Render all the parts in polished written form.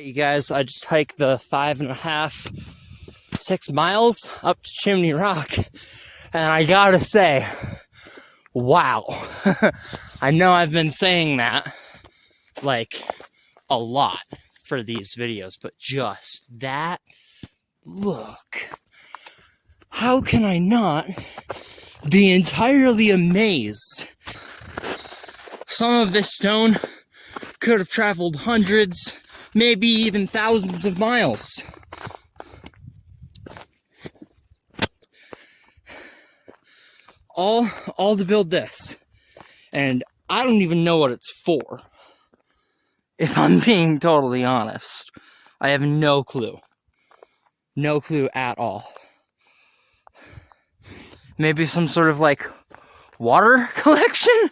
You guys, I just hiked the 5.5, 6 miles up to Chimney Rock, and I gotta say, wow. I know I've been saying that, like, a lot for these videos, but just that, look. How can I not be entirely amazed? Some of this stone could have traveled hundreds, maybe even thousands of miles. All to build this. And I don't even know what it's for. If I'm being totally honest. I have no clue. No clue at all. Maybe some sort of, like, water collection?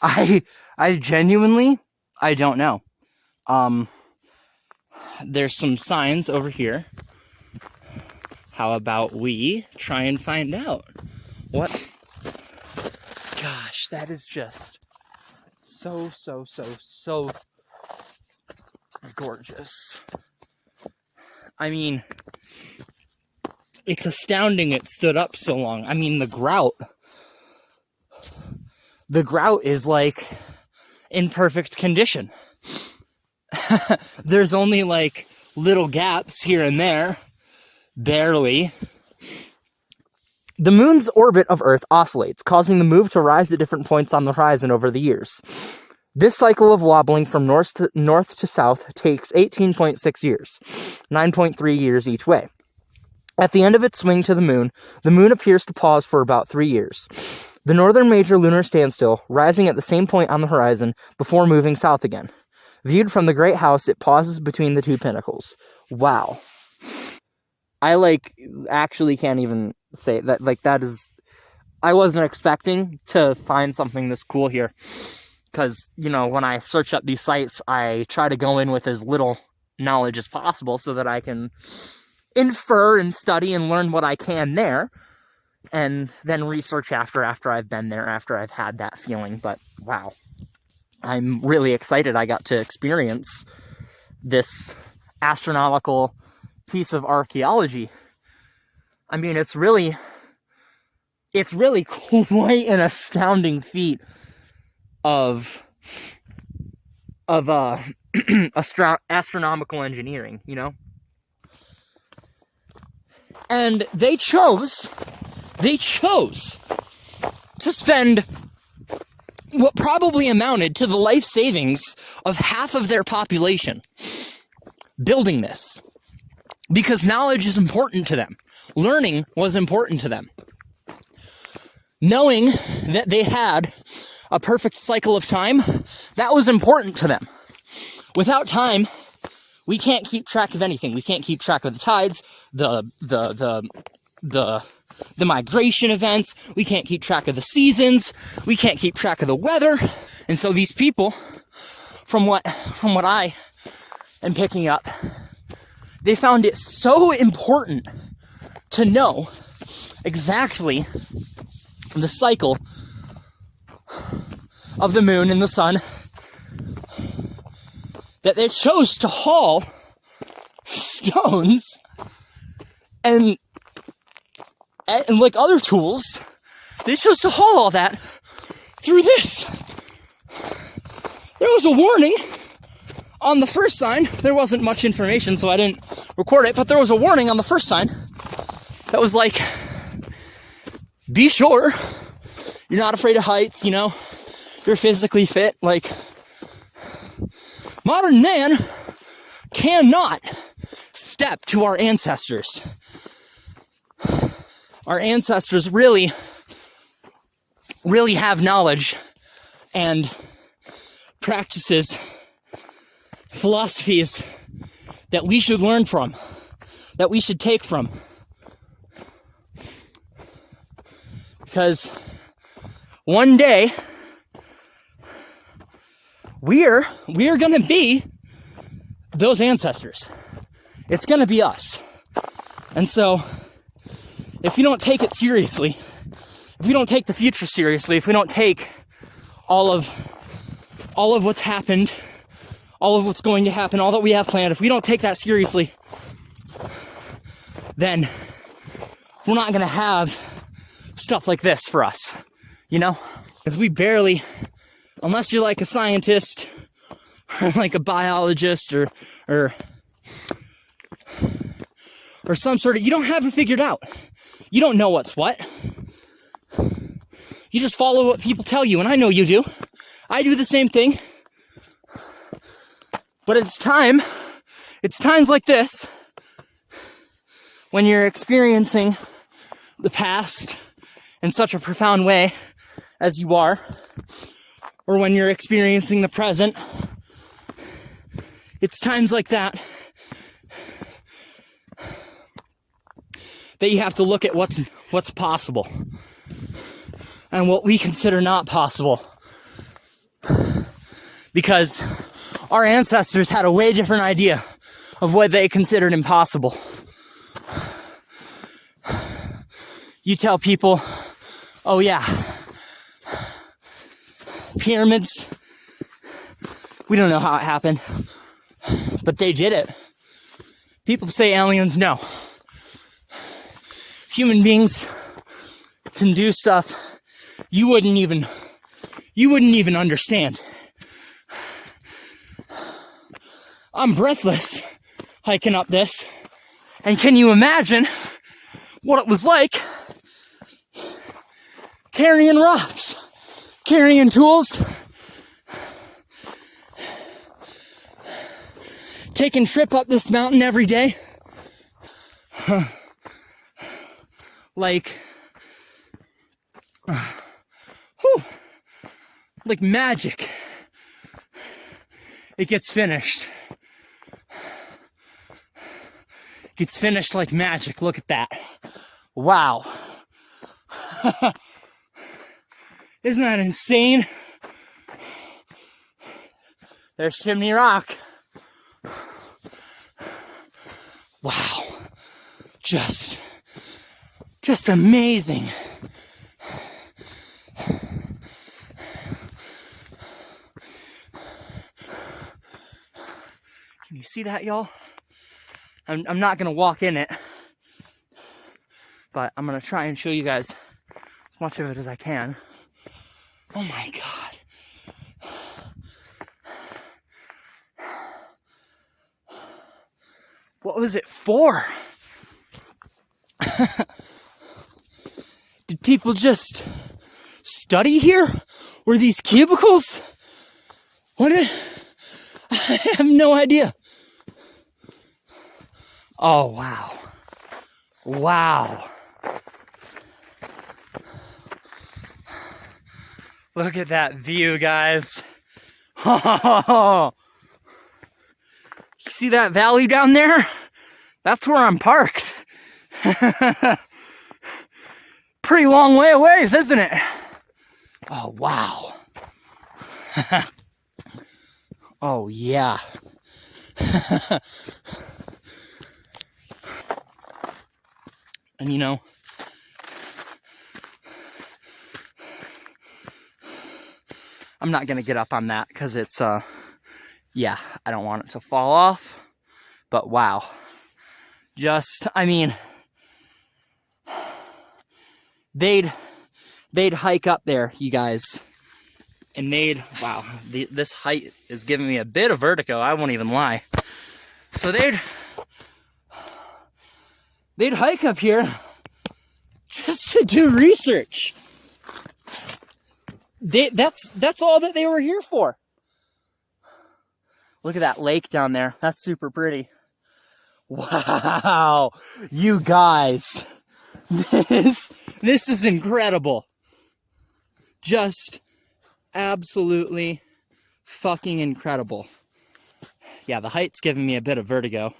I genuinely, I don't know. There's some signs over here. How about we try and find out what? Gosh, that is just so gorgeous. I mean, it's astounding it stood up so long. I mean, the grout is, like, in perfect condition. There's only, like, little gaps here and there. Barely. The moon's orbit of Earth oscillates, causing the move to rise at different points on the horizon over the years. This cycle of wobbling from north to south takes 18.6 years, 9.3 years each way. At the end of its swing to the moon appears to pause for about 3 years. The northern major lunar standstill, rising at the same point on the horizon before moving south again. Viewed from the Great House, it pauses between the two pinnacles. Wow. I, actually can't even say that, that is... I wasn't expecting to find something this cool here. Because, when I search up these sites, I try to go in with as little knowledge as possible so that I can infer and study and learn what I can there. And then research after I've been there, after I've had that feeling. But, wow. I'm really excited I got to experience this astronomical piece of archaeology. I mean, it's really quite an astounding feat of astronomical engineering, And they chose to spend what probably amounted to the life savings of half of their population building this. Because knowledge is important to them. Learning was important to them. Knowing that they had a perfect cycle of time, that was important to them. Without time, we can't keep track of anything. We can't keep track of the tides, the migration events. We can't keep track of the seasons. We can't keep track of the weather. And so these people, from what I am picking up, they found it so important to know exactly the cycle of the moon and the sun that they chose to haul stones and like other tools. They chose to haul all that through this. There was a warning on the first sign. There wasn't much information, so I didn't record it, but there was a warning on the first sign that was like, be sure you're not afraid of heights, you're physically fit. Like, modern man cannot step to our ancestors. Our ancestors really have knowledge and practices, philosophies that we should learn from, that we should take from. Because one day, we're going to be those ancestors. It's going to be us. And so, if we don't take it seriously, if we don't take the future seriously, if we don't take all of what's happened, all of what's going to happen, all that we have planned, if we don't take that seriously, then we're not going to have stuff like this for us, you know? Because we barely, unless you're like a scientist, or like a biologist, or some sort of, you don't have it figured out. You don't know what's what. You just follow what people tell you, and I know you do. I do the same thing. But it's times like this, when you're experiencing the past in such a profound way as you are, or when you're experiencing the present, it's times like that that you have to look at what's possible and what we consider not possible. Because our ancestors had a way different idea of what they considered impossible. You tell people, oh yeah, pyramids, we don't know how it happened, but they did it. People say aliens, no. Human beings can do stuff you wouldn't even understand. I'm breathless hiking up this, and can you imagine what it was like carrying rocks, carrying tools, taking a trip up this mountain every day? Like magic. It gets finished. Gets finished like magic. Look at that. Wow. Isn't that insane? There's Chimney Rock. Wow. Just amazing. Can you see that, y'all? I'm not gonna walk in it, but I'm gonna try and show you guys as much of it as I can. Oh my God. What was it for? Did people just study here? Were these cubicles? I have no idea. Oh, wow. Wow. Look at that view, guys. You see that valley down there? That's where I'm parked. Pretty long way away, isn't it? Oh, wow. Oh, yeah. And you know, I'm not gonna get up on that because it's, yeah, I don't want it to fall off. But wow. I mean, they'd hike up there, you guys. And wow, this height is giving me a bit of vertigo, I won't even lie. So they'd hike up here just to do research. That's all that they were here for. Look at that lake down there. That's super pretty. Wow, you guys. This is incredible. Just absolutely fucking incredible. Yeah, the height's giving me a bit of vertigo.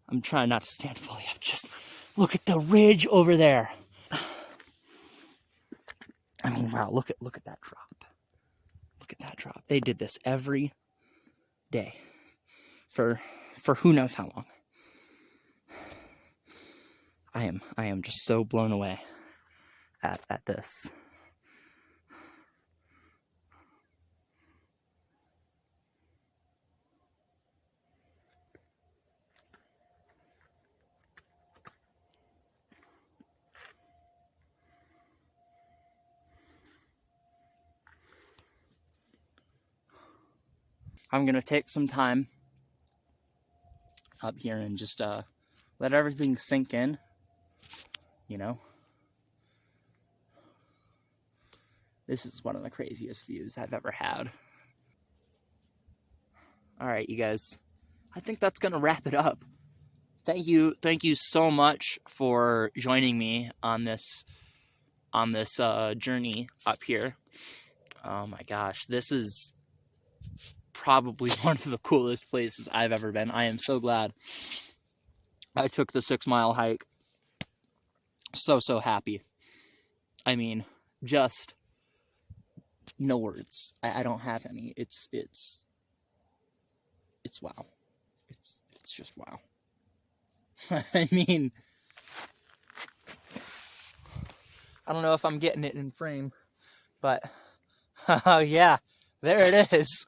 I'm trying not to stand fully up. Just look at the ridge over there. I mean, wow, look at that drop. Look at that drop. They did this every day for who knows how long. I am just so blown away at this. I'm going to take some time up here and just let everything sink in, you know. This is one of the craziest views I've ever had. All right, you guys, I think that's going to wrap it up. Thank you so much for joining me on this journey up here. Oh my gosh, this is probably one of the coolest places I've ever been. I am so glad I took the 6-mile hike. So happy. I mean, just no words. I don't have any. It's wow. It's just wow. I mean, I don't know if I'm getting it in frame, but yeah, there it is.